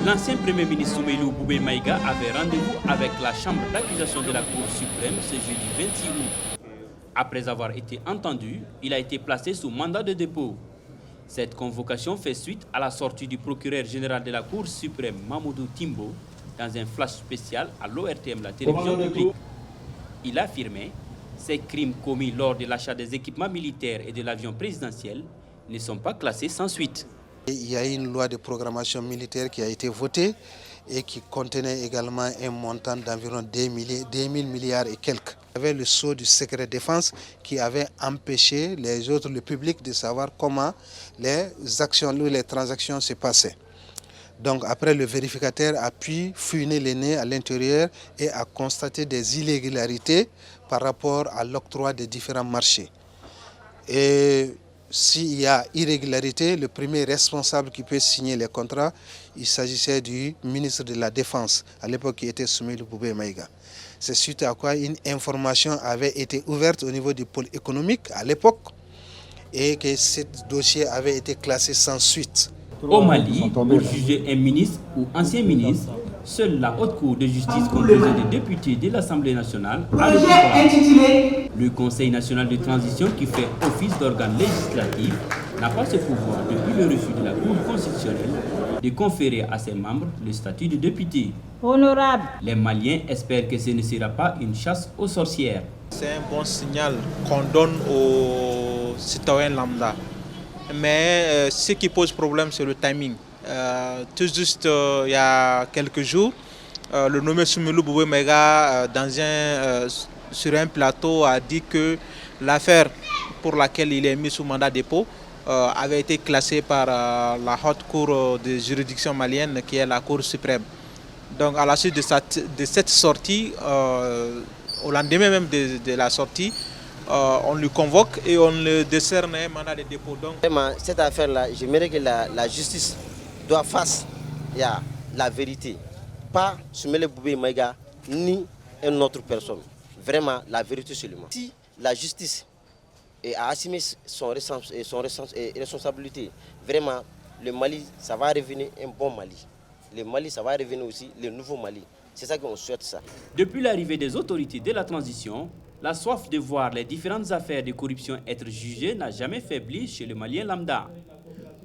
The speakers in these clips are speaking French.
L'ancien Premier ministre Soumeylou Boubé Maïga avait rendez-vous avec la chambre d'accusation de la Cour suprême ce jeudi 26 août. Après avoir été entendu, il a été placé sous mandat de dépôt. Cette convocation fait suite à la sortie du procureur général de la Cour suprême Mamoudou Timbo dans un flash spécial à l'ORTM, la télévision publique. Il affirmait « Ces crimes commis lors de l'achat des équipements militaires et de l'avion présidentiel ne sont pas classés sans suite ». Il y a une loi de programmation militaire qui a été votée et qui contenait également un montant d'environ 2 000 milliards et quelques. Il y avait le sceau du secret défense qui avait empêché le public de savoir comment les actions ou les transactions se passaient. Donc après, le vérificateur a pu fouiner les nez à l'intérieur et a constaté des irrégularités par rapport à l'octroi des différents marchés. Et s'il y a irrégularité, le premier responsable qui peut signer les contrats, il s'agissait du ministre de la Défense, à l'époque qui était Soumeylou Boubé Maïga. C'est suite à quoi une information avait été ouverte au niveau du pôle économique à l'époque et que ce dossier avait été classé sans suite. Au Mali, pour juger un ministre ou ancien ministre, seule la Haute Cour de justice composée des députés de l'Assemblée nationale a le pouvoir. Le Conseil national de transition, qui fait office d'organe législatif, n'a pas ce pouvoir depuis le refus de la Cour constitutionnelle de conférer à ses membres le statut de député. Honorable. Les Maliens espèrent que ce ne sera pas une chasse aux sorcières. C'est un bon signal qu'on donne aux citoyens lambda. Mais ce qui pose problème, c'est le timing. Tout juste il y a quelques jours, le nommé Soumeylou Boubé Maïga, sur un plateau, a dit que l'affaire pour laquelle il est mis sous mandat de dépôt avait été classée par la haute cour de juridiction malienne, qui est la Cour suprême. Donc à la suite de cette sortie, au lendemain même de la sortie, on lui convoque et on le décerne un mandat de dépôt. Donc, vraiment, cette affaire-là, j'aimerais que la justice doit face à la vérité. Pas Soumeylou Boubé Maïga ni une autre personne. Vraiment, la vérité seulement. Si la justice a assumé son responsabilité, vraiment, le Mali, ça va revenir un bon Mali. Le Mali, ça va revenir aussi le nouveau Mali. C'est ça qu'on souhaite ça. Depuis l'arrivée des autorités de la transition, la soif de voir les différentes affaires de corruption être jugées n'a jamais faibli chez le Malien lambda.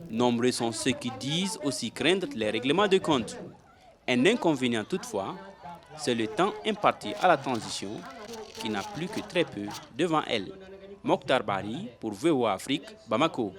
Nombreux sont ceux qui disent aussi craindre les règlements de compte. Un inconvénient toutefois, c'est le temps imparti à la transition qui n'a plus que très peu devant elle. Mokhtar Bari pour VOA Afrique, Bamako.